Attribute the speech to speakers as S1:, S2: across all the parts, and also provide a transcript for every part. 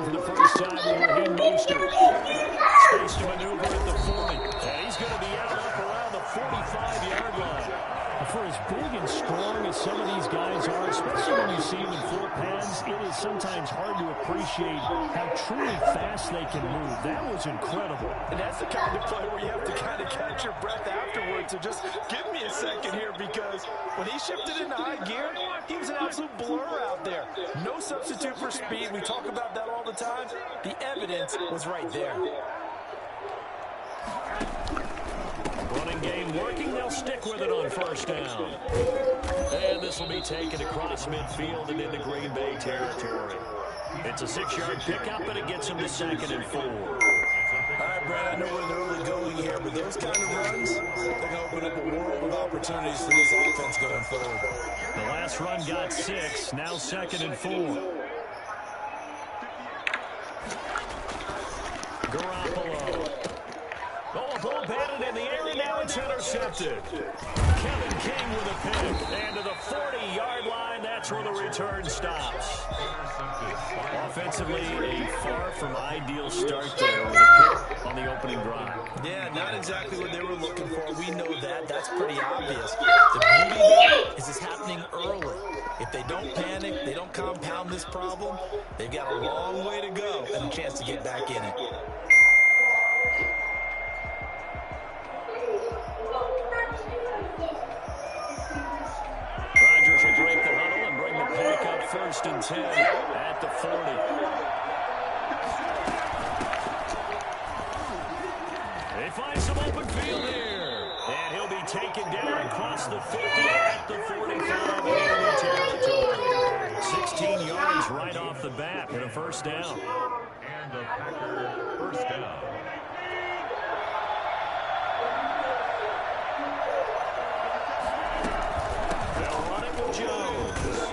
S1: for the first time with Raheem Mostert. Space to maneuver at the 40. And he's going to be out up around the 45-yard line. For as big and strong as some of these guys are, especially when you see them in full pads, it is sometimes hard to appreciate how truly fast they can move. That was incredible.
S2: And that's the kind of play where you have to kind of catch your breath afterwards. So just give me a second here, because when he shifted into high gear, he was an absolute blur out there. No substitute for speed. We talk about that all the time. The evidence was right there.
S1: Running game working. They'll stick with it on first down. And this will be taken across midfield and into Green Bay territory. It's a 6-yard pickup, and it gets him to 2nd and 4.
S2: All right, Brad, I know we're in the early going here, but those kind of runs, they're going to open up a world of opportunities for this offense going forward.
S1: The last run got 6, now 2nd and 4. Garoppolo. Oh, a ball batted in the air, and now it's intercepted. Kevin King with a pick. And to the 40-yard line, that's where the return stops. Offensively, a far from ideal start there with a pick on the opening drive.
S2: Yeah, not exactly what they were looking for. We know that. That's pretty obvious. The beauty, though, is it's happening early. If they don't panic, they don't compound this problem, they've got a long way to go and a chance to get back in it.
S1: Break the huddle and bring the pack up 1st and 10 at the 40. They find some open field here. And he'll be taken down across the 50 at the 45 in territory. 16 yards right off the bat and a first down.
S3: And a Packer first down.
S1: Jones.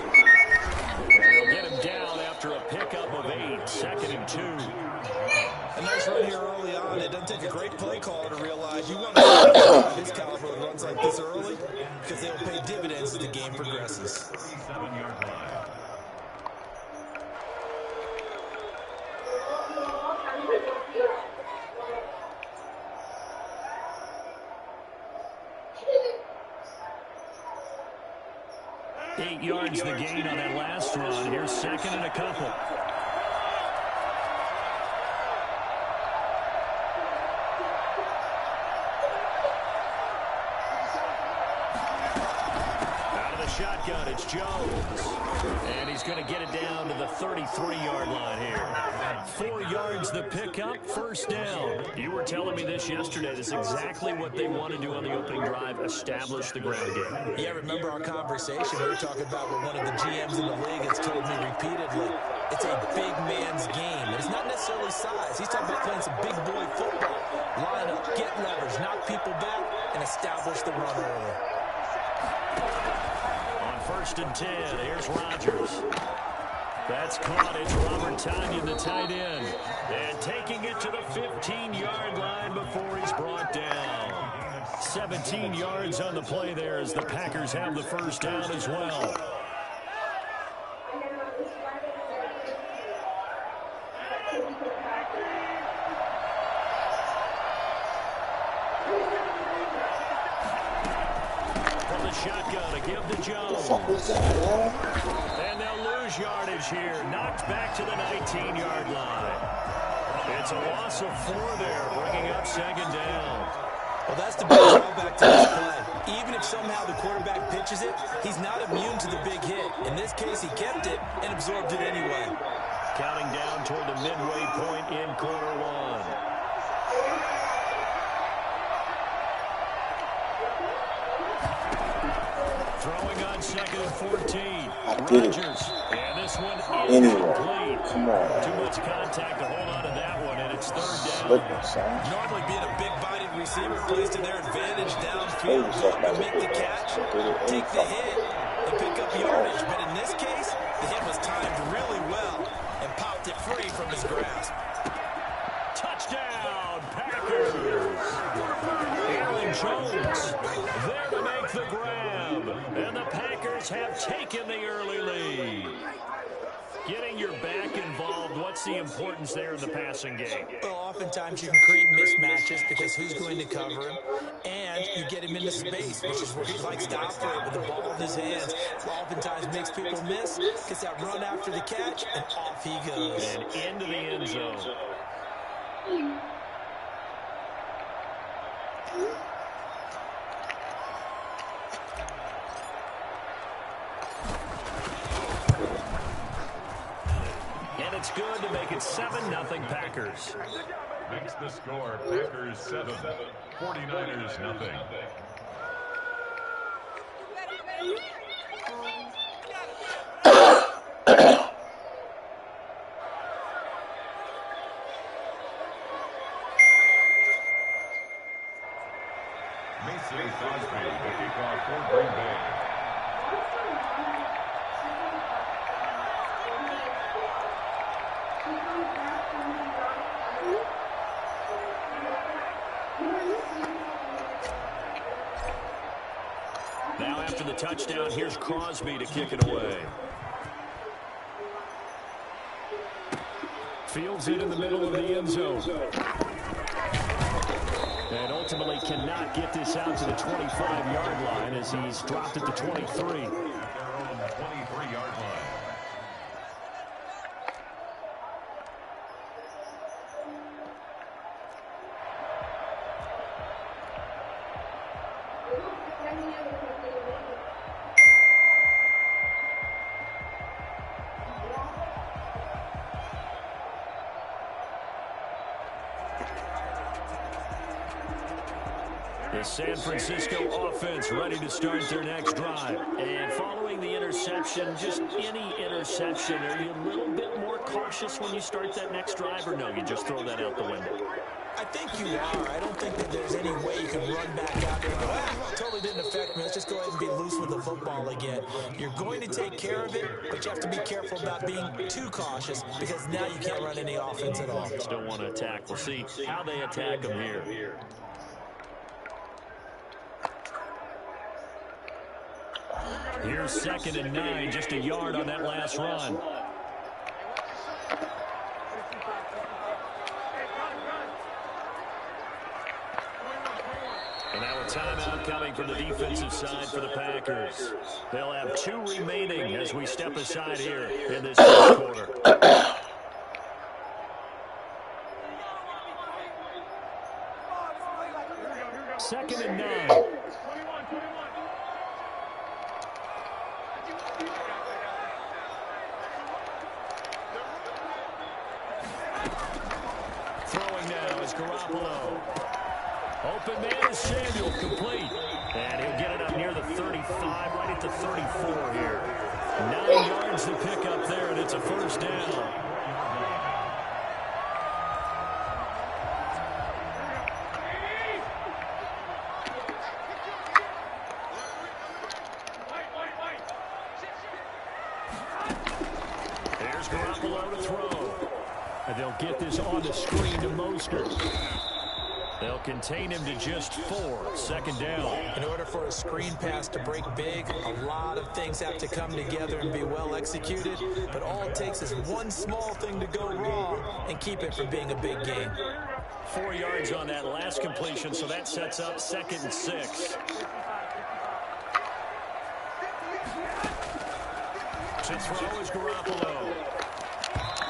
S1: And they'll get him down after a pickup of 8, 2nd and 2.
S2: A nice run here early on. It doesn't take a great play caller to realize you want to his caliber runs like this early, because they'll pay dividends as the game progresses.
S3: 7-yard line.
S1: Eight yards the gain on that last run. Here's 2nd and a couple. Out of the shotgun, it's Jones. And he's going to get it down to the 33-yard line here. 4 yards the pickup, first down. You were telling me this yesterday. This is exactly what they want to do on the opening drive, establish the ground game.
S2: Yeah, remember our conversation? We were talking about what one of the GMs in the league has told me repeatedly. It's a big man's game. And it's not necessarily size. He's talking about playing some big boy football. Line up, get leverage, knock people back, and establish the run early.
S1: On 1st and 10, here's Rodgers. That's caught. It's Robert Tonyan, the tight end. And taking it to the 15-yard line before he's brought down. 17 yards on the play there as the Packers have the first down as well. From the shotgun, a give to Jones. And they'll lose yardage here. Knocked back to the 19-yard line. It's a loss of 4 there, bringing up 2nd down.
S2: Well, that's the big drawback to this play. Even if somehow the quarterback pitches it, he's not immune to the big hit. In this case, he kept it and absorbed it anyway.
S1: Counting down toward the midway point in quarter 1. Throwing on 2nd and 14. Rodgers. And this one is complete.
S4: Come on.
S1: Too much contact to hold on to that one, and it's 3rd down.
S2: Normally being a big-bodied receiver plays to their advantage downfield. To make the catch, take the hit, and pick up yardage. But in this case, the hit was timed really well and popped it free from his grasp.
S1: Touchdown, Packers. Aaron Jones there to make the grab. And the Packers have taken the early lead. Getting your back involved, what's the importance there in the passing game?
S2: Well, oftentimes you can create mismatches because who's going to cover him, and you get him into space, which is where he likes to operate with the ball in his hands. Oftentimes makes people miss, gets that run after the catch, and off he goes.
S1: And into the end zone. And it's good to make it 7-0 Packers.
S3: Makes the score Packers 7, 49ers nothing. Mason Crosby, the kickoff for Green Bay.
S1: Now after the touchdown, here's Crosby to kick it away. Fields it in the middle of the end zone. And ultimately cannot get this out to the 25-yard line as he's dropped at the 23.
S3: Their own 23-yard line.
S1: The San Francisco offense ready to start their next drive. And following the interception, just any interception, are you a little bit more cautious when you start that next drive, or no, you just throw that out the window?
S2: I think you are. I don't think that there's any way you can run back out there and go, totally didn't affect me. Let's just go ahead and be loose with the football again. You're going to take care of it, but you have to be careful about being too cautious because now you can't run any offense at all.
S1: Still want to attack. We'll see how they attack them here. Here's 2nd and 9, just a yard on that last run. And now a timeout coming from the defensive side for the Packers. They'll have 2 remaining as we step aside here in this first quarter. 2nd and 9. Throwing now is Garoppolo. Open man is Samuel, complete. And he'll get it up near the 35, right at the 34 here. 9 yards to pick up there, and it's a first down. There's Garoppolo to throw. And they'll get this on the screen to Mostert. They'll contain him to just 4. 2nd down.
S2: In order for a screen pass to break big, a lot of things have to come together and be well executed. But all it takes is one small thing to go wrong and keep it from being a big gain.
S1: 4 yards on that last completion, so that sets up 2nd and 6. To throw is Garoppolo.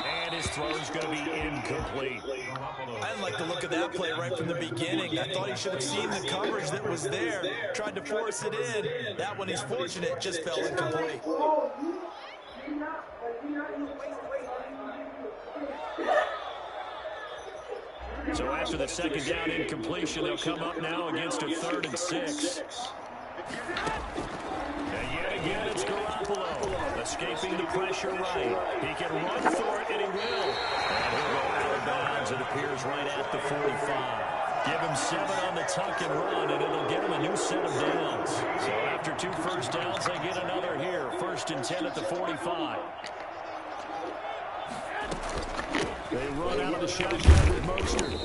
S1: And his throw is going to be incomplete.
S2: I didn't like the look of that play right from the beginning. I thought he should have seen the coverage that was there. Tried to force it in. That one, he's fortunate, just fell incomplete.
S1: So after the 2nd down incompletion, they'll come up now against a 3rd and 6. And yet again, it's Garoppolo, escaping the pressure right. He can run for it, and he will. And he'll go out of bounds, it appears, right at the 45. Give him 7 on the tuck and run, and it'll get him a new set of downs. So after 2 first downs, they get another here. 1st and 10 at the 45. They run out of the shotgun with Mostert.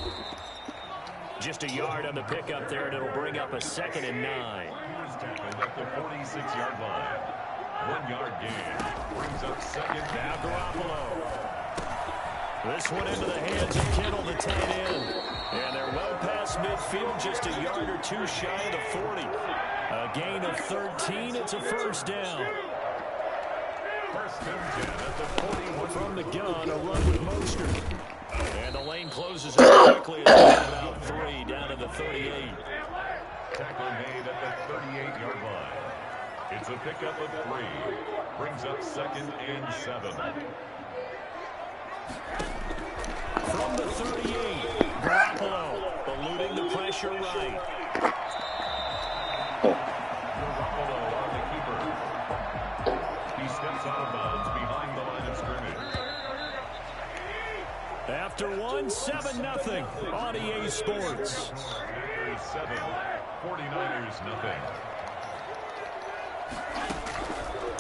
S1: Just a yard on the pickup there, and it'll bring up a 2nd and 9.
S3: At the 46-yard line. 1 yard gain. Brings up second.
S1: Now Garoppolo. This one into the hands of Kittle, the tight end. And they're well past midfield, just a yard or two shy of the 40. A gain of 13. It's a first down.
S3: First and 10 at the 41.
S1: From the gun, a run with Mostert. And the lane closes up quickly. It's about 3 down to the 38.
S3: Tackle made at the 38-yard line. It's a pickup of 3. Brings up second and 7.
S1: From the 38, Garoppolo eluding the pressure right.
S3: Garoppolo on the keeper. He steps out of bounds behind the line of scrimmage.
S1: After 7-0 on EA Sports.
S3: Packers 7, 49ers nothing.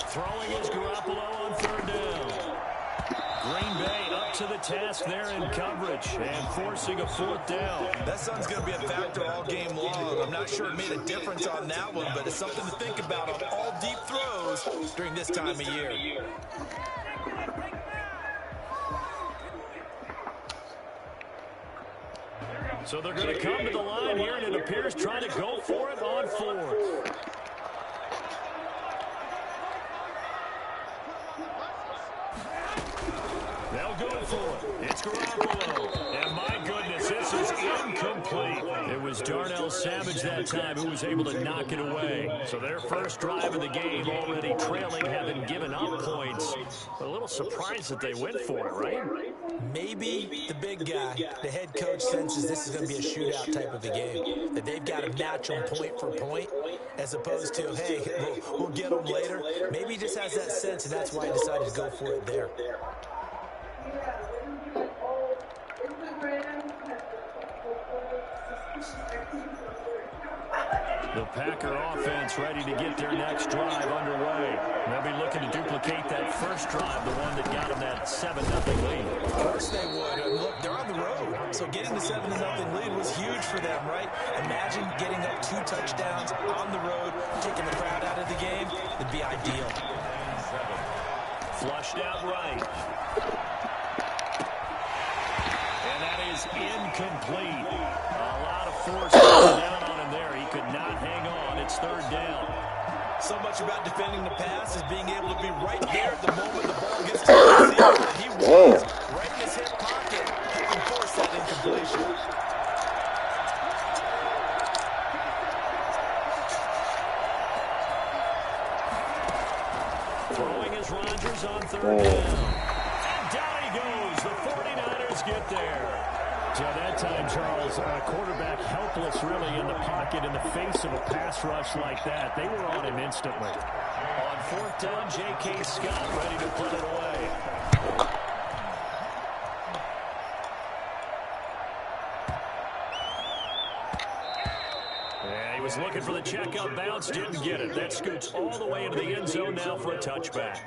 S1: Throwing is Garoppolo on third down. Green Bay up to the task there in coverage and forcing a fourth down.
S2: That sun's going to be a factor all game long. I'm not sure it made a difference on that one, but it's something to think about on all deep throws during this time of year.
S1: So they're going to come to the line here, and it appears trying to go for it on fourth. They'll go for it. It's Garoppolo. And my goodness, this is incomplete. It was Darnell Savage that time who was able to knock it away. So their first drive of the game already trailing, having given up points. But a little surprised that they went for it, right?
S2: Maybe the big guy, the head coach, senses this is going to be a shootout type of a game. That they've got to match them point for point as opposed to, hey, we'll get them later. Maybe he just has that sense, and that's why he decided to go for it there.
S1: The Packer offense ready to get their next drive underway. They'll be looking to duplicate that first drive, the one that got them that 7-0 lead.
S2: Of course they would. And look, they're on the road, so getting the 7-0 lead was huge for them, right? Imagine getting up 2 touchdowns on the road, taking the crowd out of the game. It'd be ideal.
S1: Flushed out right. And that is incomplete. A lot of force down on him there. He could not hang on. It's third down.
S2: So much about defending the pass is being able to be right there at the moment the ball gets to the receiver. He was right in his hip pocket. He can force that incompletion.
S1: Throwing is Rodgers on third down. And down he goes. The 49ers get there. So that time, Charles, quarterback helpless really in the pocket in the face of a pass rush like that. They were on him instantly. On fourth down, J.K. Scott ready to put it away. And he was looking for the checkup bounce, didn't get it. That scoots all the way into the end zone now for a touchback.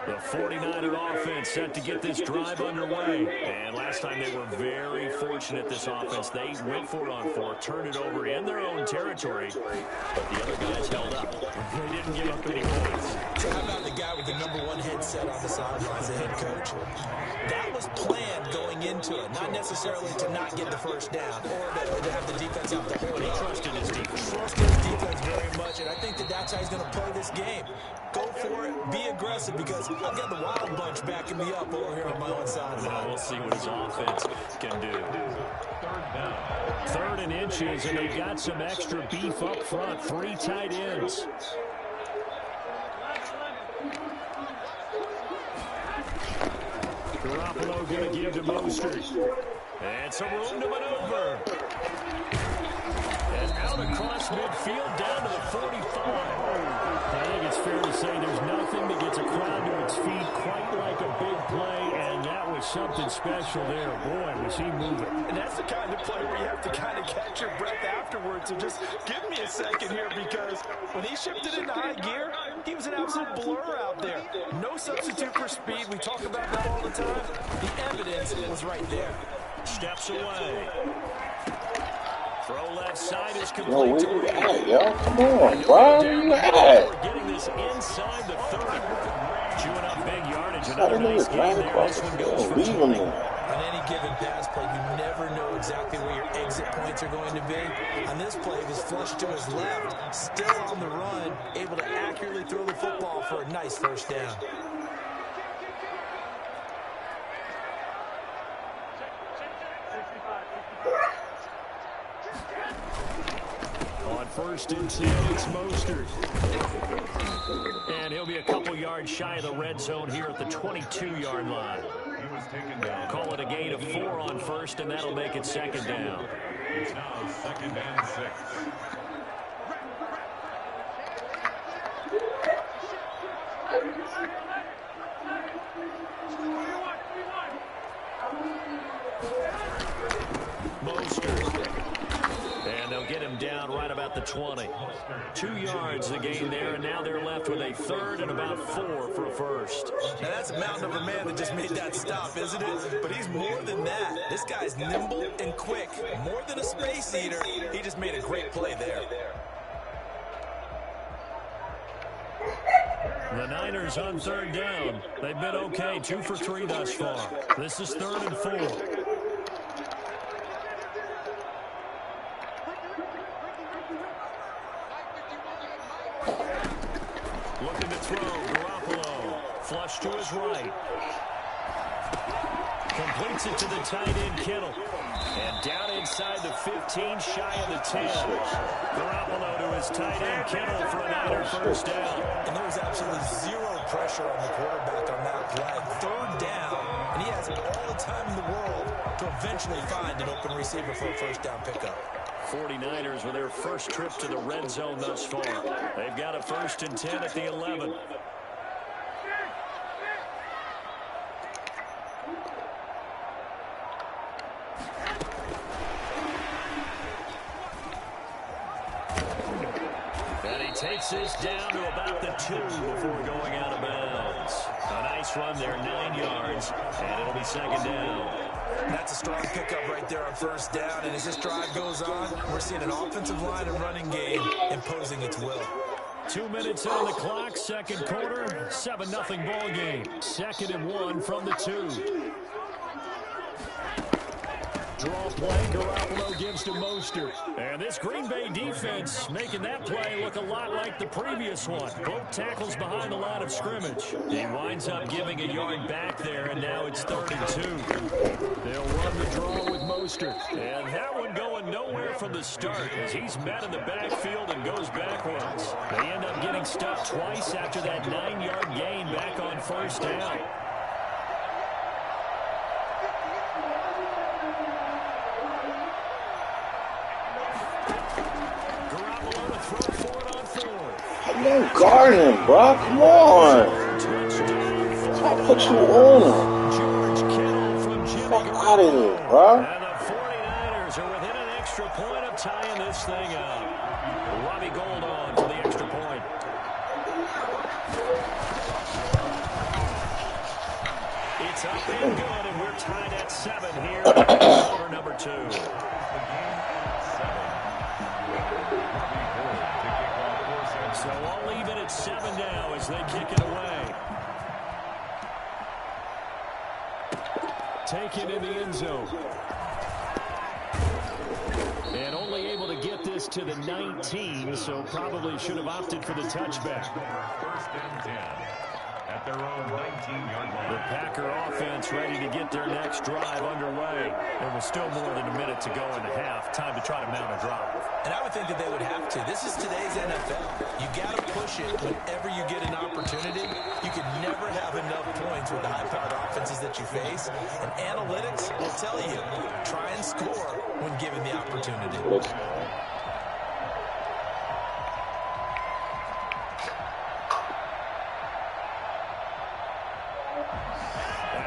S1: The 49er offense set to get this drive underway. And last time they were very fortunate, this offense. They went for it on fourth, turned it over in their own territory. But the other guys held up. They didn't give up any points.
S2: So how about the guy with the #1 headset on the sidelines, the head coach? That was planned going into it. Not necessarily to not get the first down or to have the defense have to hold
S1: He
S2: up.
S1: trusted his defense.
S2: Trusted his defense very much, and I think that's how he's going to play this game. Go for it, be aggressive, because I've got the Wild Bunch backing me up over here on my own side.
S1: Well, we'll see what his offense can do. Third and inches, and they got some extra beef up front. 3 tight ends. Garoppolo going to give to Mostert. And some room to maneuver. And out across midfield down to the 45. I think it's fair to say there's nothing that gets a crowd to its feet quite like a big play, and that was something special there. Boy, was he moving.
S2: And that's the kind of play where you have to kind of catch your breath afterwards. So just give me a second here, because when he shifted into high gear, he was an absolute blur out there. No substitute for speed. We talk about that all the time. The evidence was right there.
S1: Steps away. Throw left side is complete.
S4: Yo, where you at, yo? Come on, bro. Where you at?
S1: Getting this inside the 30. Chewing up big yardage.
S4: Another
S1: Nice game
S4: right
S1: there.
S4: across
S1: This
S4: the
S1: one goes
S4: field.
S1: for
S4: Leave
S1: 20.
S4: him there.
S2: On any given pass play, you never know exactly where your exit points are going to be. On this play, he was flushed to his left, still on the run, able to accurately throw the football for a nice first down.
S1: On 1st and 10, it's Mostert. And he'll be a couple yards shy of the red zone here at the 22-yard line.
S3: He was taken down.
S1: Call it a gain of 4 on 1st, and that'll make it 2nd down.
S3: It's now 2nd and 6.
S1: Mostert. And they'll get him down right about the 20. 2 yards the gain there, and now they're left with a 3rd and about 4 for a first.
S2: Now that's a mountain of a man that just made that stop, isn't it? But he's more than that. This guy's nimble and quick. More than a space eater. He just made a great play there.
S1: The Niners on 3rd down. They've been okay, 2 for 3 thus far. This is 3rd and 4. Looking to throw, Garoppolo. Flush to his right. Completes it to the tight end, Kittle. And down inside the 15, shy of the 10. Garoppolo to his tight end, Kittle for a Niner first down.
S2: And there was absolutely zero pressure on the quarterback on that play. 3rd down, and he has all the time in the world to eventually find an open receiver for a first down pickup.
S1: 49ers with their first trip to the red zone thus far. They've got a 1st and 10 at the 11. And he takes this down to about the 2 before going out of bounds. A nice run there, 9 yards, and it'll be 2nd down.
S2: That's a strong pickup right there on 1st down, and as this drive goes on, we're seeing an offensive line and running game imposing its will.
S1: 2 minutes on the clock, 2nd quarter, 7-0 ball game. 2nd and 1 from the 2. Draw play, Garoppolo gives to Mostert. And this Green Bay defense making that play look a lot like the previous one. Both tackles behind the line of scrimmage. He winds up giving a yard back there, and now it's 3rd and 2. They'll run the draw with Mostert. And that one going nowhere from the start as he's met in the backfield and goes backwards. They end up getting stuck twice after that 9-yard gain back on 1st down.
S4: No, guard him, bro. Come on. I'll put you on him. Fuck out of here, bro.
S1: And the 49ers are within an extra point of tying this thing up. Robbie Gould on for the extra point. It's up and good, and we're tied at 7 here in quarter number 2. So I'll leave it at 7 now as they kick it away. Taken in the end zone. And only able to get this to the 19, so probably should have opted for the touchback.
S3: 1st and 10 at their own 19-yard line.
S1: The Packer offense ready to get their next drive underway. There was still more than a minute to go in the half. Time to try to mount a drive.
S2: And I would think that they would have to. This is today's NFL. You got to push it whenever you get an opportunity. You can never have enough points with the high-powered offenses that you face. And analytics will tell you, try and score when given the opportunity.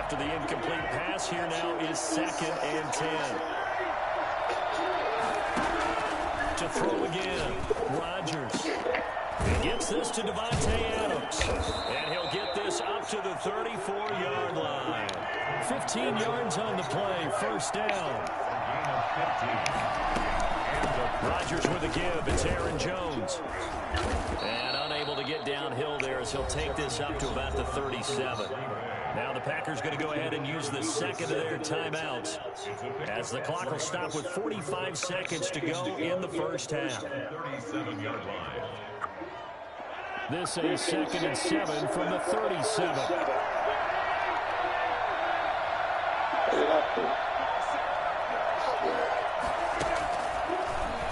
S1: After the incomplete pass, here now is 2nd and 10. To throw again, Rodgers. He gets this to Davante Adams. And he'll get this up to the 34-yard line. 15 yards on the play, first down. Rodgers with a give. It's Aaron Jones. And unable to get downhill there as he'll take this up to about the 37. Now the Packers going to go ahead and use the second of their timeouts as the clock will stop with 45 seconds to go in the first half.
S3: 37-yard line.
S1: This a 2nd and 7 from the 37.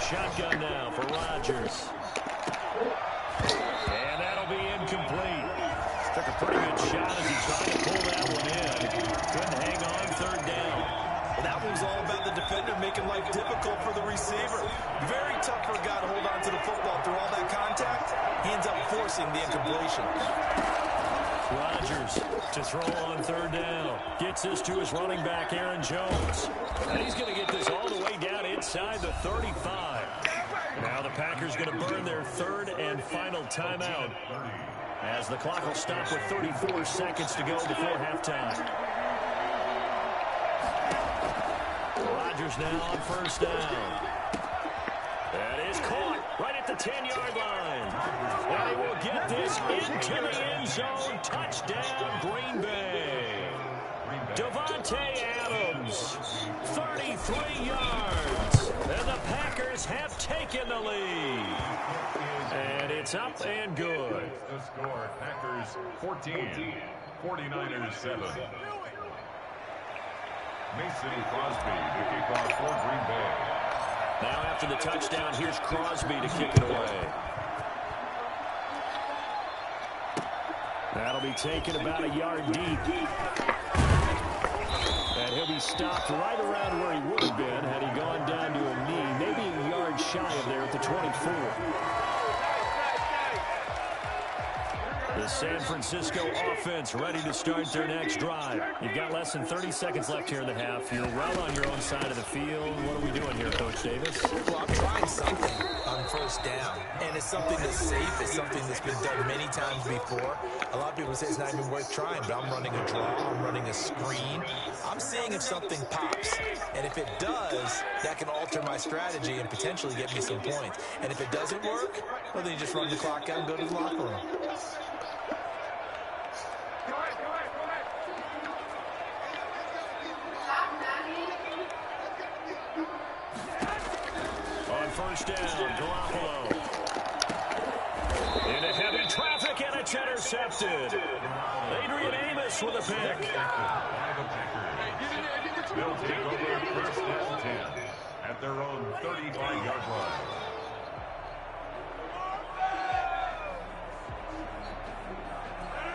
S1: Shotgun now for Rodgers. And that'll be incomplete. Took a pretty good shot as he tried to pull that one in. Couldn't hang on, third down.
S2: Well, that one was all about the defender making life difficult for the receiver. Very tough for a guy to hold on to the football through all that contact. He ends up forcing the incompletion.
S1: Rodgers to throw on third down. Gets this to his running back, Aaron Jones. And he's going to get this all the way down inside the 35. Now the Packers going to burn their third and final timeout as the clock will stop with 34 seconds to go before halftime. Rodgers now on first down. That is caught right at the 10-yard line. And he will get this into the end zone. Touchdown, Green Bay. Davante Adams, 33 yards. And the Packers have taken the lead. And it's up and good.
S3: The score, Packers 14, 49ers 7. Mason Crosby to kick off for Green Bay.
S1: Now after the touchdown, here's Crosby to kick it away. That'll be taken about a yard deep. And he'll be stopped right around where he would have been had he gone down to a knee, maybe a yard shy of there at the 24. The San Francisco offense ready to start their next drive. You've got less than 30 seconds left here in the half. You're well on your own side of the field. What are we doing here, Coach Davis?
S2: Well, I'm trying something on first down, and it's something that's safe. It's something that's been done many times before. A lot of people say it's not even worth trying, but I'm running a draw. I'm running a screen. I'm seeing if something pops, and if it does, that can alter my strategy and potentially get me some points. And if it doesn't work, well, then you just run the clock out and go to the locker room.
S1: First down, Garoppolo. Into heavy traffic, and it's intercepted. Adrian Amos with a pick.
S3: They'll take over first and 10 at their own 35-yard line.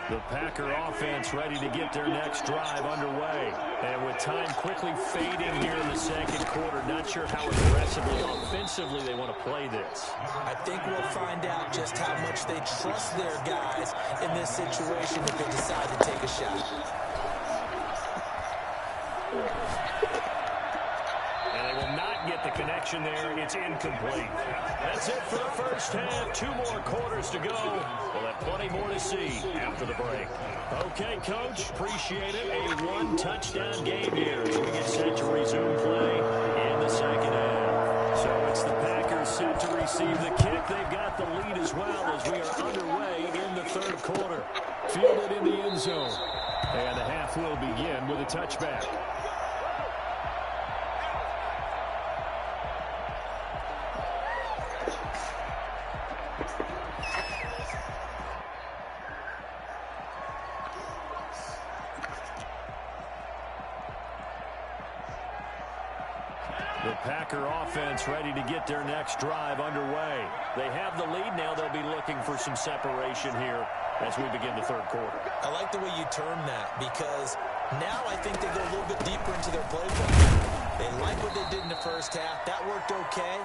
S1: The Packer offense ready to get their next drive underway. And with time quickly fading here in the second quarter, not sure how aggressively, offensively they want to play this.
S2: I think we'll find out just how much they trust their guys in this situation if they decide to take a shot.
S1: And they will not get the connection there. It's incomplete. That's it for the first half. 2 more quarters to go. We'll have plenty more to see after the break. Okay, Coach, appreciate it. A 1-touchdown game here as we get set to resume play in the second half. So it's the Packers set to receive the kick. They've got the lead as well as we are underway in the third quarter. Fielded in the end zone. And the half will begin with a touchback. The Packer offense ready to get their next drive underway. They have the lead now. They'll be looking for some separation here as we begin the third quarter.
S2: I like the way you term that because now I think they go a little bit deeper into their playbook. They like what they did in the first half. That worked okay.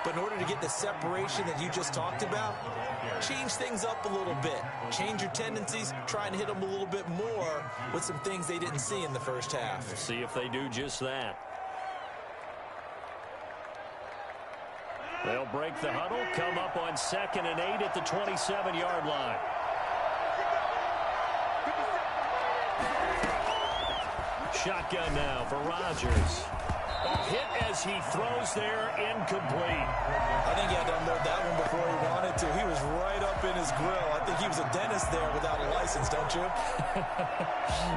S2: But in order to get the separation that you just talked about, change things up a little bit. Change your tendencies. Try and hit them a little bit more with some things they didn't see in the first half.
S1: We'll see if they do just that. They'll break the huddle, come up on 2nd and 8 at the 27-yard line. Shotgun now for Rodgers. Hit as he throws there, incomplete.
S2: I think he had to unload that one before he wanted to. He was right up in his grill. I think he was a dentist there without a license, don't you?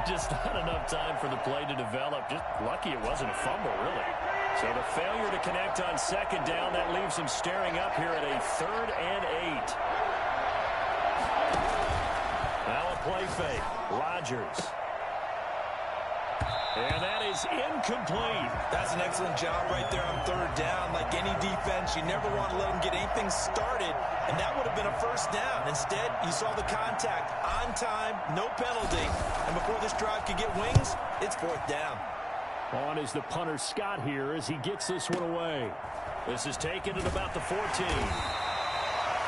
S1: Just not enough time for the play to develop. Just lucky it wasn't a fumble, really. So the failure to connect on 2nd down, that leaves him staring up here at a 3rd and 8. Now a play fake. Rodgers. And that is incomplete.
S2: That's an excellent job right there on 3rd down. Like any defense, you never want to let them get anything started, and that would have been a 1st down. Instead, you saw the contact on time, no penalty, and before this drive could get wings, it's 4th down.
S1: On is the punter Scott here as he gets this one away. This is taken at about the 14.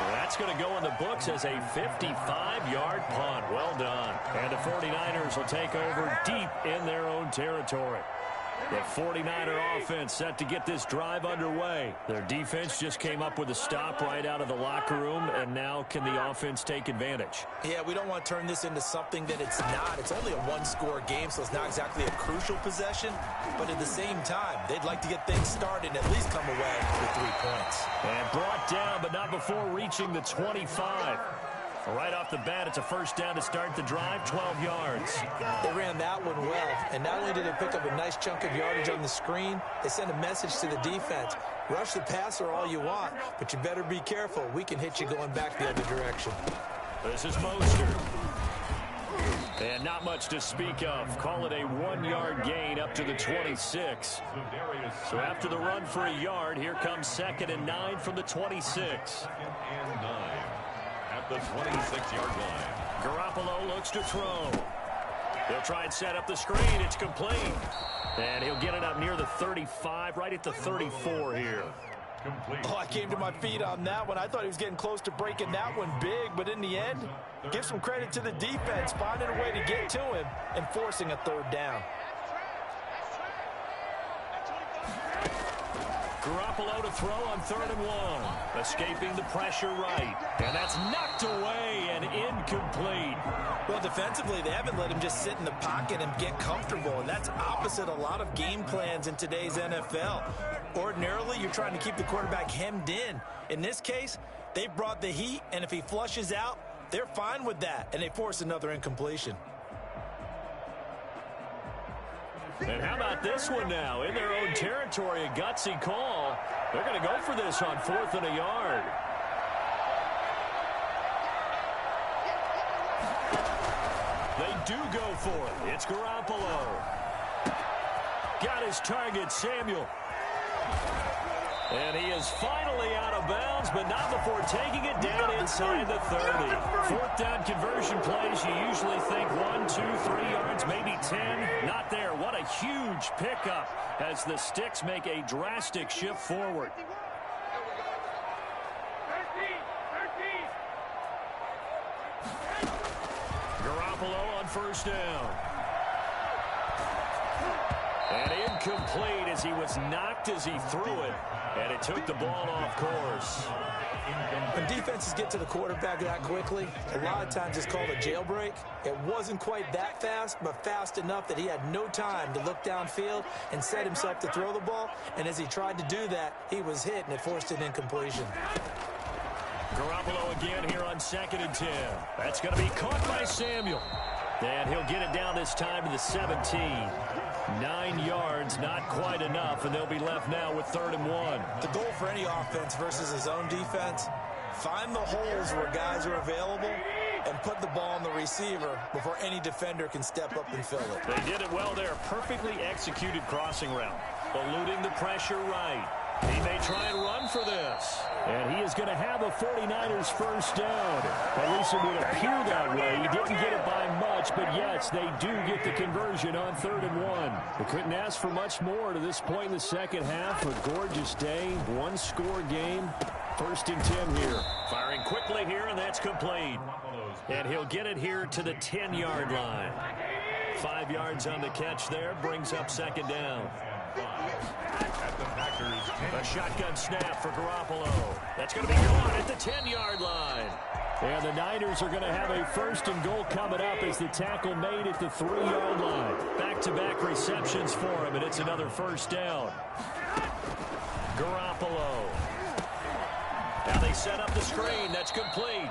S1: Well, that's going to go in the books as a 55-yard punt. Well done. And the 49ers will take over deep in their own territory. The 49er offense set to get this drive underway. Their defense just came up with a stop right out of the locker room, and now can the offense take advantage?
S2: Yeah, we don't want to turn this into something that it's not. It's only a one-score game, so it's not exactly a crucial possession. But at the same time, they'd like to get things started and at least come away with 3 points.
S1: And brought down, but not before reaching the 25. Right off the bat, it's a 1st down to start the drive, 12 yards.
S2: They ran that one well, and not only did they pick up a nice chunk of yardage on the screen, they sent a message to the defense. Rush the passer all you want, but you better be careful. We can hit you going back the other direction.
S1: This is Mostert. And not much to speak of. Call it a 1-yard gain up to the 26. So after the run for a yard, here comes 2nd and 9 from the 26.
S3: 2nd and 9. At the 26-yard line.
S1: Garoppolo looks to throw. He'll try and set up the screen. It's complete. And he'll get it up near the 35, right at the 34 here.
S3: Complete.
S2: Oh, I came to my feet on that one. I thought he was getting close to breaking that one big, but in the end, give some credit to the defense, finding a way to get to him and forcing a 3rd down.
S1: Garoppolo to throw on 3rd and 1. Escaping the pressure right. And that's knocked away and incomplete.
S2: Well, defensively, they haven't let him just sit in the pocket and get comfortable, and that's opposite a lot of game plans in today's NFL. Ordinarily, you're trying to keep the quarterback hemmed in. In this case, they brought the heat, and if he flushes out, they're fine with that, and they force another incompletion.
S1: And how about this one now? In their own territory, a gutsy call. They're going to go for this on 4th and a yard. They do go for it. It's Garoppolo. Got his target, Samuel. And he is finally out of bounds, but not before taking it down inside the 30. 4th down conversion plays, you usually think 1, 2, 3 yards, maybe 10. Not there. What a huge pickup as the Sticks make a drastic shift forward. Garoppolo on 1st down. And incomplete as he was knocked as he threw it, and it took the ball off course.
S2: When defenses get to the quarterback that quickly, a lot of times it's called a jailbreak. It wasn't quite that fast, but fast enough that he had no time to look downfield and set himself to throw the ball. And as he tried to do that, he was hit, and it forced an incompletion.
S1: Garoppolo again here on 2nd and 10. That's going to be caught by Samuel. And he'll get it down this time to the 17. 9 yards, not quite enough, and they'll be left now with 3rd and 1.
S2: The goal for any offense versus his own defense, find the holes where guys are available and put the ball on the receiver before any defender can step up and fill it.
S1: They did it well there. Perfectly executed crossing route. Eluding the pressure right. He may try and run for this. And he is going to have a 49ers 1st down. At least it would appear that way. He didn't get it by much, but yes, they do get the conversion on 3rd and 1. They couldn't ask for much more to this point in the second half. A gorgeous day, 1-score game. 1st and 10 here. Firing quickly here, and that's complete. And he'll get it here to the 10-yard line. 5 yards on the catch there, brings up 2nd down.
S3: At the Packers' 10.
S1: A shotgun snap for Garoppolo. That's going to be gone at the 10-yard line. And the Niners are going to have a 1st and goal coming up as the tackle made at the 3-yard line. Back-to-back receptions for him, and it's another 1st down. Garoppolo. Now they set up the screen. That's complete.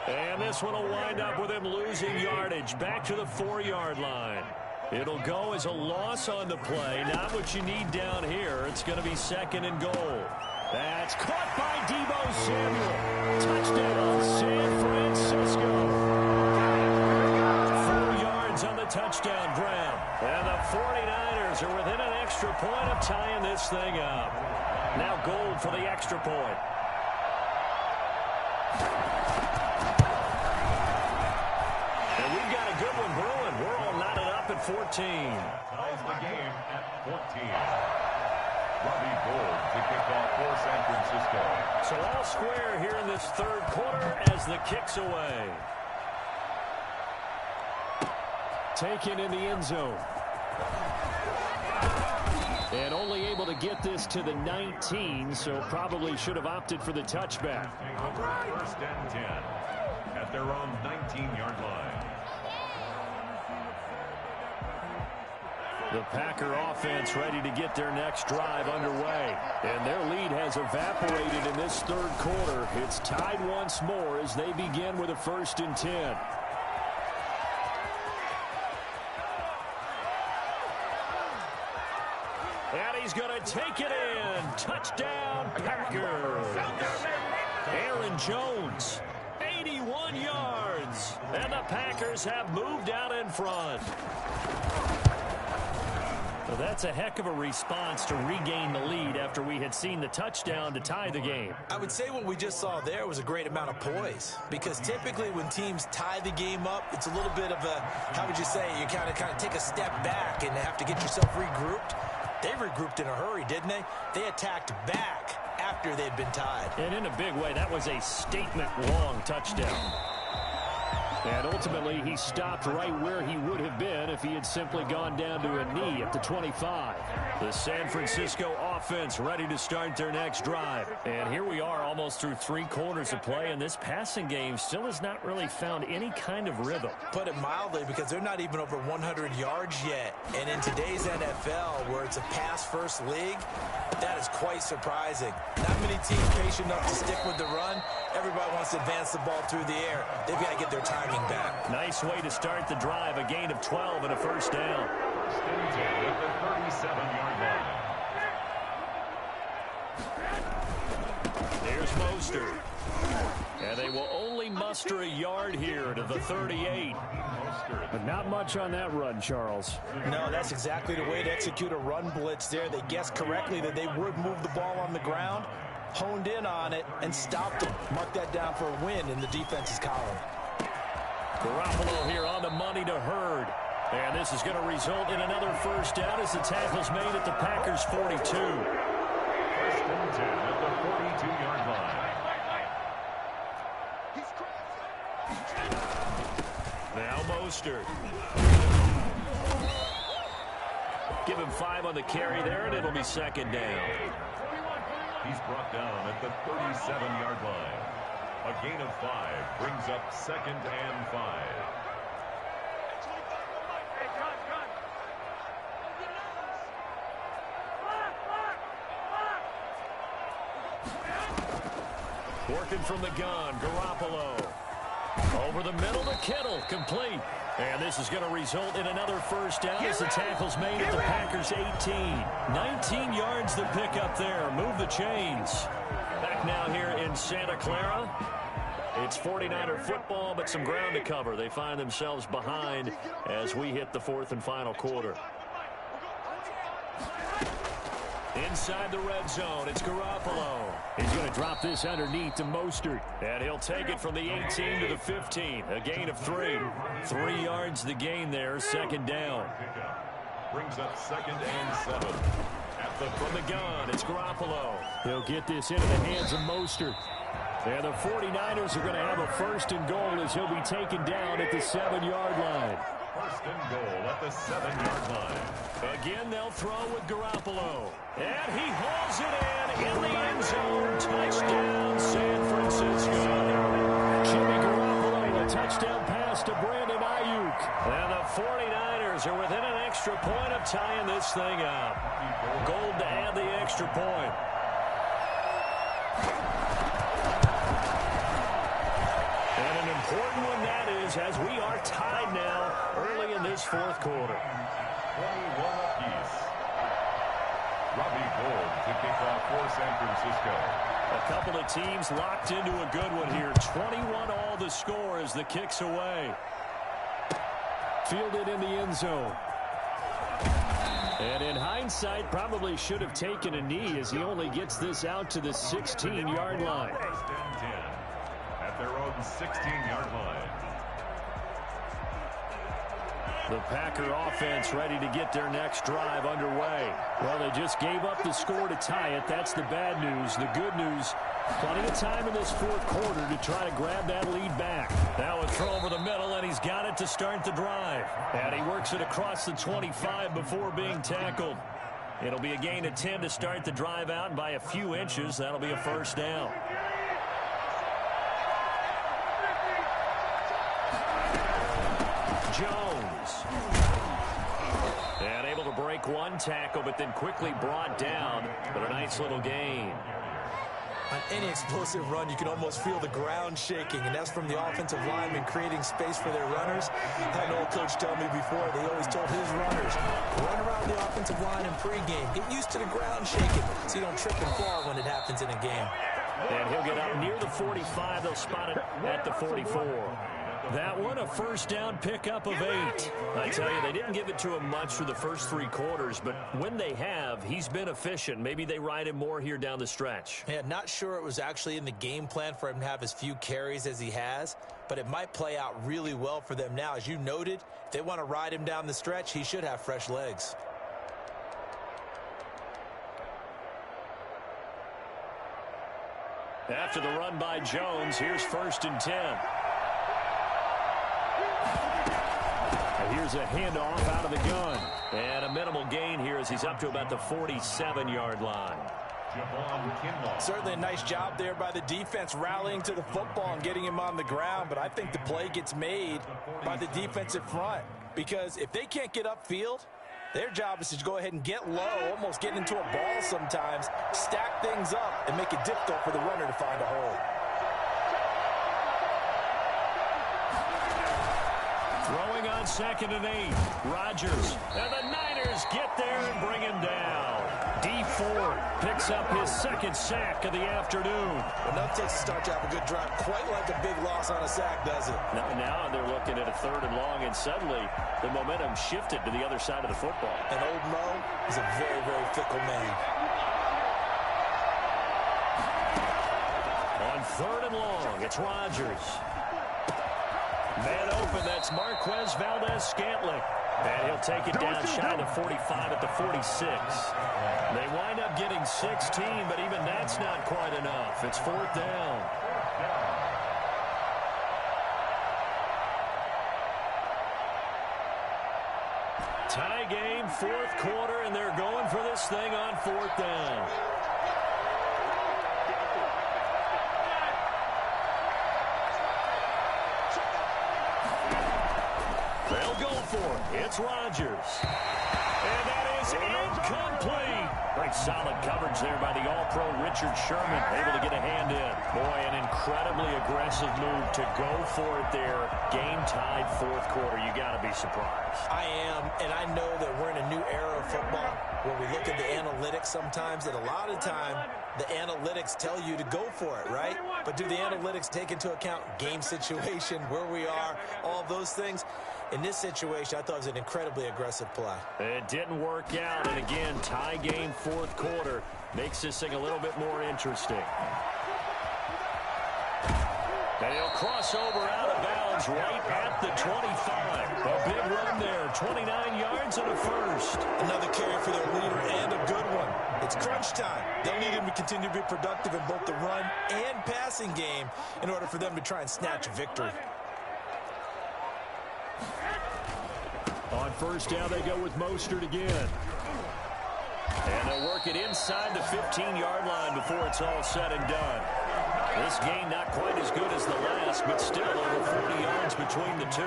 S1: And this one will wind up with him losing yardage back to the 4-yard line. It'll go as a loss on the play. Not what you need down here. It's going to be 2nd and goal. That's caught by Deebo Samuel. Touchdown, San Francisco. 4 yards on the touchdown grab. And the 49ers are within an extra point of tying this thing up. Now goal for the extra point. And we've got a good one brewing. We're all knotted up at 14.
S3: Ties the game at 14. Robbie Gould to kick off for San Francisco.
S1: So all square here in this 3rd quarter as the kick's away. Taken in the end zone. And only able to get this to the 19, so probably should have opted for the touchback.
S3: 1st and 10 at their own 19-yard line.
S1: The Packer offense ready to get their next drive underway. And their lead has evaporated in this 3rd quarter. It's tied once more as they begin with a 1st and 10. And he's going to take it in. Touchdown, Packers. Aaron Jones, 81 yards. And the Packers have moved out in front. Well, that's a heck of a response to regain the lead after we had seen the touchdown to tie the game.
S2: I would say what we just saw there was a great amount of poise, because typically when teams tie the game up, it's a little bit of a, how would you say, you kind of take a step back and have to get yourself regrouped. They regrouped in a hurry, didn't they? They attacked back after they'd been tied.
S1: And in a big way, that was a statement-long touchdown. And ultimately, he stopped right where he would have been if he had simply gone down to a knee at the 25. The San Francisco offense ready to start their next drive. And here we are almost through 3 quarters of play, and this passing game still has not really found any kind of rhythm.
S2: Put it mildly, because they're not even over 100 yards yet. And in today's NFL, where it's a pass-first league, that is quite surprising. Not many teams patient enough to stick with the run. Everybody wants to advance the ball through the air. They've got to get their timing back.
S1: Nice way to start the drive, a gain of 12 and a 1st down.
S3: Stinson at the 37-yard line.
S1: There's Mostert. And they will only muster a yard here to the 38. But not much on that run, Charles.
S2: No, that's exactly the way to execute a run blitz there. They guessed correctly that they would move the ball on the ground, honed in on it, and stopped them. Mark that down for a win in the defense's column.
S1: Garoppolo here on the money to Hurd. And this is going to result in another 1st down as the tackle's made at the Packers' 42.
S3: 1st and 10 at the 42-yard line.
S1: Now Mostert. Give him 5 on the carry there, and it'll be 2nd down.
S3: He's brought down at the 37-yard line. A gain of 5 brings up 2nd and 5.
S1: Working from the gun, Garoppolo. Over the middle to Kittle, complete. And this is going to result in another 1st down as the tackle's made at the Packers' 18. 19 yards the pickup there. Move the chains. Back now here in Santa Clara. It's 49er football, but some ground to cover. They find themselves behind as we hit the 4th and final quarter. Inside the red zone, it's Garoppolo. He's going to drop this underneath to Mostert. And he'll take it from the 18 to the 15. A gain of 3. 3 yards the gain there, 2nd down.
S3: Brings up 2nd and 7.
S1: From the gun, it's Garoppolo. He'll get this into the hands of Mostert. And the 49ers are going to have a 1st and goal as he'll be taken down at the 7-yard line.
S3: 1st and goal at the 7-yard line.
S1: Again, they'll throw with Garoppolo. And he hauls it in the end zone. Touchdown, San Francisco. Jimmy Garoppolo, a touchdown pass to Brandon Ayuk. And the 49ers are within an extra point of tying this thing up. Gold to add the extra point. And an important one that is, as we are tied now early in this 4th quarter.
S3: 21 apiece. Robbie Gould to kick off for San Francisco.
S1: A couple of teams locked into a good one here. 21 all the score as the kick's away. Fielded in the end zone. And in hindsight, probably should have taken a knee as he only gets this out to the 16-yard line.
S3: 1st and 10 at their own 16-yard line.
S1: The Packer offense ready to get their next drive underway. Well, they just gave up the score to tie it. That's the bad news. The good news, plenty of time in this 4th quarter to try to grab that lead back. Now a throw over the middle, and he's got it to start the drive. And he works it across the 25 before being tackled. It'll be a gain of 10 to start the drive out, and by a few inches, that'll be a 1st down. Jones. And able to break one tackle, but then quickly brought down. But a nice little gain.
S2: On any explosive run, you can almost feel the ground shaking, and that's from the offensive linemen creating space for their runners. I had an old coach tell me before, they always told his runners, run around the offensive line in pregame. Get used to the ground shaking so you don't trip and fall when it happens in a game.
S1: And he'll get up near the 45. They'll spot it at the 44. That one, a 1st down pickup of 8. I tell you, they didn't give it to him much for the first 3 quarters, but when they have, he's been efficient. Maybe they ride him more here down the stretch.
S2: Yeah, not sure it was actually in the game plan for him to have as few carries as he has, but it might play out really well for them now. As you noted, if they want to ride him down the stretch, he should have fresh legs.
S1: After the run by Jones, here's 1st and 10. Here's a handoff out of the gun. And a minimal gain here as he's up to about the 47-yard line.
S2: Certainly a nice job there by the defense rallying to the football and getting him on the ground, but I think the play gets made by the defensive front because if they can't get upfield, their job is to go ahead and get low, almost get into a ball sometimes, stack things up, and make it difficult for the runner to find a hole.
S1: Throwing on 2nd and 8. Rodgers. And the Niners get there and bring him down. D Ford picks up his 2nd sack of the afternoon.
S2: Enough takes to start to have a good drive. Quite like a big loss on a sack, does it?
S1: Now they're looking at a 3rd and long, and suddenly the momentum shifted to the other side of the football.
S2: And old Mo is a very, very fickle man.
S1: On 3rd and long, it's Rodgers. Man open, that's Marquez Valdez-Scantling. And he'll take it down shy of 45 at the 46. They wind up getting 16, but even that's not quite enough. It's 4th down. Tie game, 4th quarter, and they're going for this thing on 4th down. They'll go for it. It's Rodgers. And that is incomplete. Great solid coverage there by the All-Pro Richard Sherman. Able to get a hand in. Boy, an incredibly aggressive move to go for it there. Game-tied 4th quarter. You got to be surprised.
S2: I am, and I know that we're in a new era of football where we look at the analytics sometimes, and a lot of time the analytics tell you to go for it, right? But do the analytics take into account game situation, where we are, all those things? In this situation, I thought it was an incredibly aggressive play.
S1: It didn't work out, and again, tie game 4th quarter makes this thing a little bit more interesting. And he'll cross over out of bounds right at the 25. A big run there, 29 yards and a first.
S2: Another carry for their leader and a good one. It's crunch time. They'll need him to continue to be productive in both the run and passing game in order for them to try and snatch a victory.
S1: On first down, they go with Mostert again. And they'll work it inside the 15-yard line before it's all said and done. This game not quite as good as the last, but still over 40 yards between the two.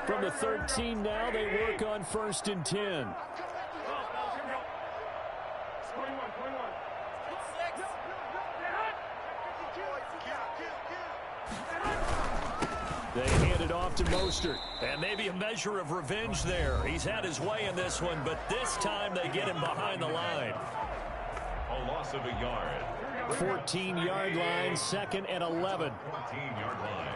S1: From the 13 now, they work on 1st and 10. They hand it off to Mostert. And maybe a measure of revenge there. He's had his way in this one, but this time they get him behind the line.
S3: A loss of a yard.
S1: 14-yard line, 2nd and 11.
S3: 14-yard line.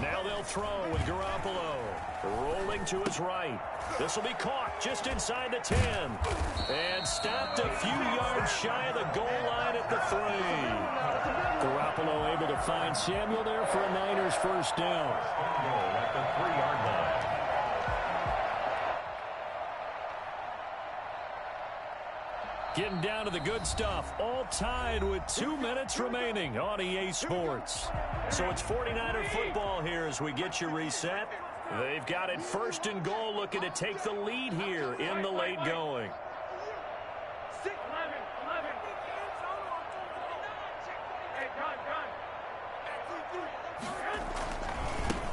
S1: Now they'll throw with Garoppolo. Rolling to his right. This will be caught just inside the 10. And stopped a few yards shy of the goal line at the 3. Garoppolo able to find Samuel there for a Niners first down.
S3: At the 3-yard line.
S1: Getting down to the good stuff. All tied with 2 minutes remaining on EA Sports. So it's 49er football here as we get you reset. They've got it 1st and goal, looking to take the lead here in the late going.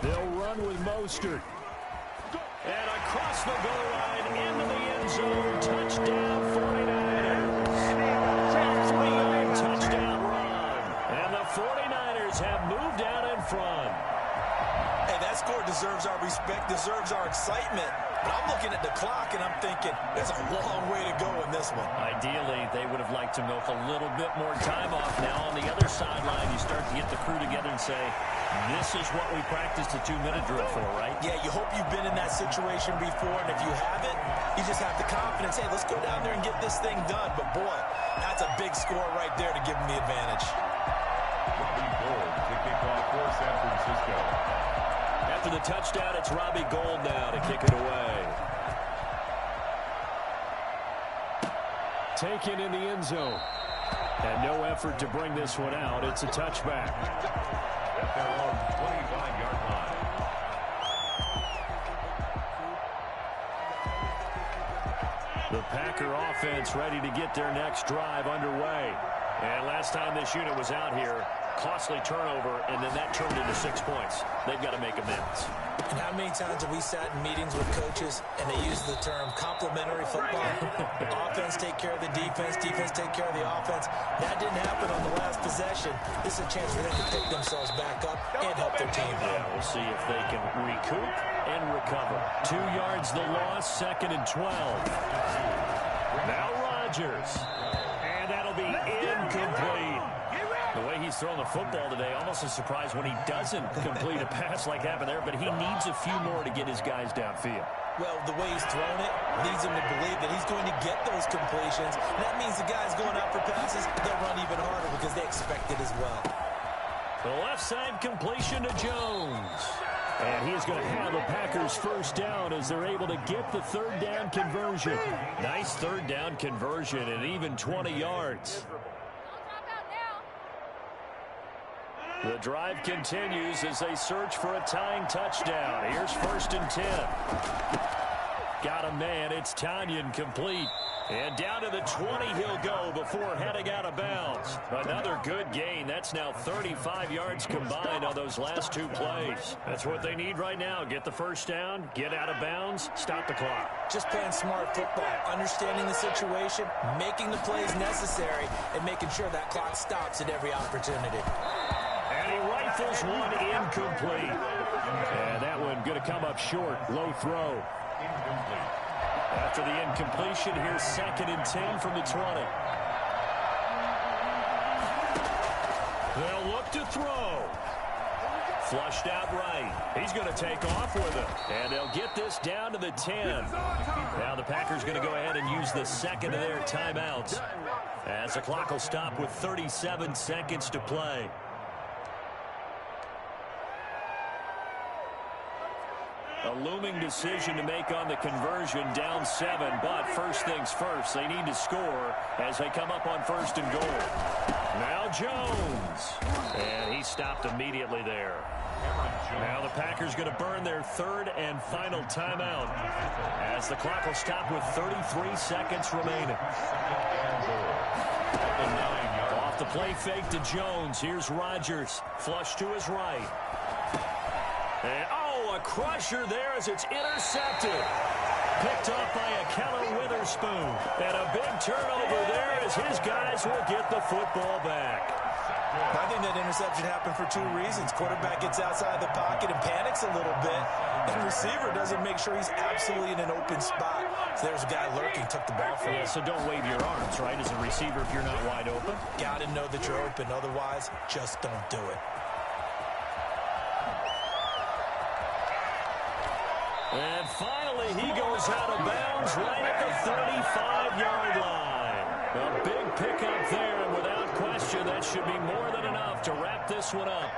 S1: They'll run with Mostert. And across the goal line into the end zone. Touchdown 49ers. 3-yard touchdown run. And the 49ers have moved out in front.
S2: Hey, that score deserves our respect, deserves our excitement. But I'm looking at the clock, and I'm thinking, there's a long way to go in this one.
S1: Ideally, they would have liked to milk a little bit more time off. Now, on the other sideline, you start to get the crew together and say, this is what we practiced a 2-minute drill for, right?
S2: Yeah, you hope you've been in that situation before, and if you haven't, you just have the confidence, hey, let's go down there and get this thing done. But, boy, that's a big score right there to give them the advantage.
S3: Robbie Gould to kick off for San Francisco.
S1: After the touchdown, it's Robbie Gould now to kick it away. Taken in the end zone. And no effort to bring this one out. It's a touchback.
S3: At their own 25-yard line.
S1: The Packer offense ready to get their next drive underway. And last time this unit was out here, costly turnover, and then that turned into 6 points. They've got to make amends.
S2: And how many times have we sat in meetings with coaches and they use the term complementary football? Offense take care of the defense, defense take care of the offense. That didn't happen on the last possession. This is a chance for them to pick themselves back up and help their team.
S1: Yeah, we'll see if they can recoup and recover. 2 yards the loss, 2nd and 12. Now Rodgers. And that'll be incomplete. The way he's throwing the football today, almost a surprise when he doesn't complete a pass like happened there, but he needs a few more to get his guys downfield.
S2: Well, the way he's thrown it leads him to believe that he's going to get those completions. And that means the guys going out for passes, they'll run even harder because they expect it as well.
S1: The left side completion to Jones. And he is going to have the Packers first down as they're able to get the 3rd down conversion. Nice 3rd down conversion and even 20 yards. The drive continues as they search for a tying touchdown. Here's 1st and 10. Got a man. It's Tanyan complete. And down to the 20 he'll go before heading out of bounds. Another good gain. That's now 35 yards combined on those last 2 plays. That's what they need right now. Get the first down, get out of bounds, stop the clock.
S2: Just playing smart football, understanding the situation, making the plays necessary, and making sure that clock stops at every opportunity.
S1: And he rifles one incomplete. And that one going to come up short. Low throw. After the incompletion, here's 2nd and 10 from the 20. They'll look to throw. Flushed out right. He's going to take off with it. And they'll get this down to the 10. Now the Packers going to go ahead and use the second of their timeouts, as the clock will stop with 37 seconds to play. A looming decision to make on the conversion, down 7. But first things first, they need to score as they come up on 1st and goal. Now Jones. And he stopped immediately there. Now the Packers going to burn their 3rd and final timeout, as the clock will stop with 33 seconds remaining. Off the play fake to Jones. Here's Rodgers. Flush to his right. And, a crusher there as it's intercepted. Picked off by a Keller Witherspoon. And a big turnover there as his guys will get the football back.
S2: I think that interception happened for 2 reasons. Quarterback gets outside the pocket and panics a little bit. And receiver doesn't make sure he's absolutely in an open spot. So there's a guy lurking, took the ball from him.
S1: Yeah, so don't wave your arms, right, as a receiver if you're not wide open.
S2: Got to know that you're open. Otherwise, just don't do it.
S1: And finally, he goes out of bounds right at the 35-yard line. A big pickup there, and without question, that should be more than enough to wrap this one up.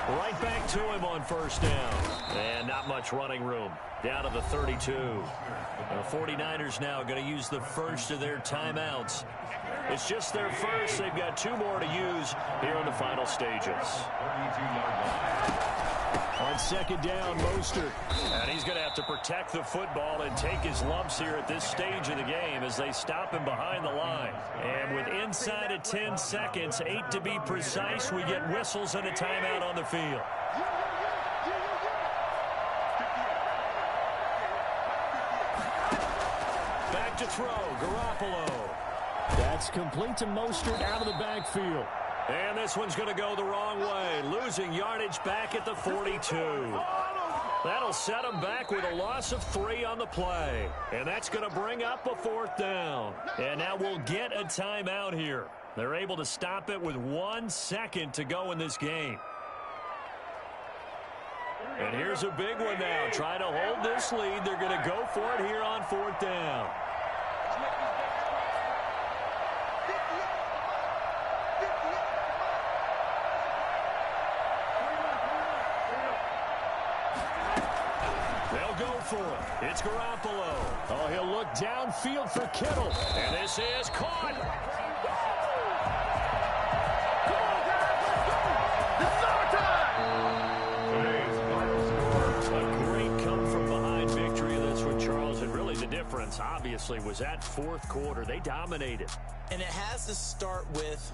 S1: Right back to him on 1st down. And not much running room. Down to the 32. The 49ers now going to use the first of their timeouts. It's just their first. They've got 2 more to use here in the final stages. On 2nd down, Mostert. And he's going to have to protect the football and take his lumps here at this stage of the game as they stop him behind the line. And with inside of 10 seconds, 8 to be precise, we get whistles and a timeout on the field. Back to throw, Garoppolo. That's complete to Mostert out of the backfield. And this one's going to go the wrong way, losing yardage back at the 42. That'll set them back with a loss of 3 on the play. And that's going to bring up a 4th down. And now we'll get a timeout here. They're able to stop it with 1 second to go in this game. And here's a big one now. Trying to hold this lead. They're going to go for it here on 4th down. For it. It's Garoppolo. Oh, he'll look downfield for Kittle. And this is caught. A great come from behind victory. That's what Charles, and really the difference obviously was that 4th quarter. They dominated.
S2: And it has to start with